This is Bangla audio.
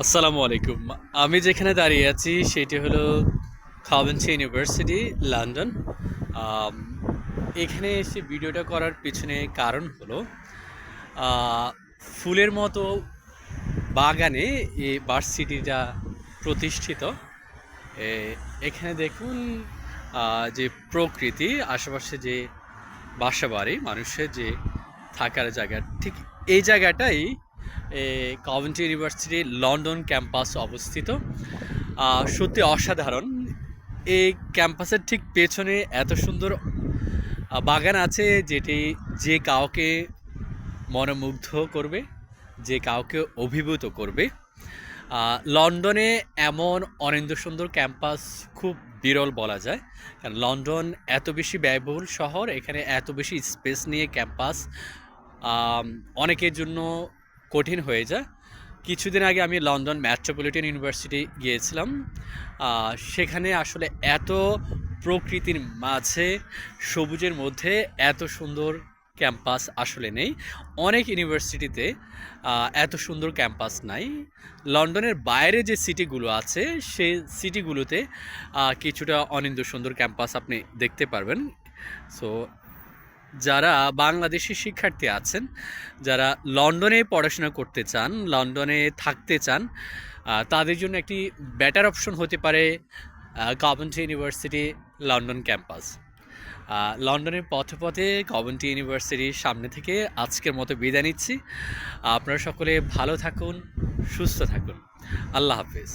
আসসালামু আলাইকুম। আমি যেখানে দাঁড়িয়ে আছি সেটি হলো কাভেন্ট্রি ইউনিভার্সিটি, লন্ডন। আম, এখানে এসে ভিডিওটা করার পিছনে কারণ হলো আহ, ফুলের মতো বাগানে এই ভার্সিটিটা প্রতিষ্ঠিত। এখানে দেখুন যে প্রকৃতি, আশেপাশে যে বাসাবাড়ি, মানুষের যে থাকার জায়গা, ঠিক এই জায়গাটাই কভেন্ট্রি ইউনিভার্সিটি লন্ডন ক্যাম্পাস অবস্থিত। সত্যি অসাধারণ। এই ক্যাম্পাসের ঠিক পেছনে এত সুন্দর বাগান আছে, যেটি যে কাউকে মনোমুগ্ধ করবে, যে কাউকে অভিভূত করবে। লন্ডনে এমন অনিন্দ্য সুন্দর ক্যাম্পাস খুব বিরল বলা যায়, কারণ লন্ডন এত বেশি ব্যয়বহুল শহর, এখানে এত বেশি স্পেস নিয়ে ক্যাম্পাস অনেকের জন্য কঠিন হয়ে যায়। কিছুদিন আগে আমি লন্ডন মেট্রোপলিটন ইউনিভার্সিটি গিয়েছিলাম। সেখানে আসলে এত প্রকৃতির মাঝে, সবুজের মধ্যে এত সুন্দর ক্যাম্পাস আসলে নেই। অনেক ইউনিভার্সিটিতে এত সুন্দর ক্যাম্পাস নাই। লন্ডনের বাইরে যে সিটিগুলো আছে সেই সিটিগুলোতে কিছুটা অনিন্দ্য সুন্দর ক্যাম্পাস আপনি দেখতে পারবেন। সো যারা বাংলাদেশি শিক্ষার্থী আছেন, যারা লন্ডনে পড়াশোনা করতে চান, লন্ডনে থাকতে চান, তাদের জন্য একটি বেটার অপশন হতে পারে কভেন্ট্রি ইউনিভার্সিটি লন্ডন ক্যাম্পাস। লন্ডনের পথে পথে কভেন্ট্রি ইউনিভার্সিটির সামনে থেকে আজকের মতো বিদায় নিচ্ছি। আপনারা সকলে ভালো থাকুন, সুস্থ থাকুন। আল্লাহ হাফিজ।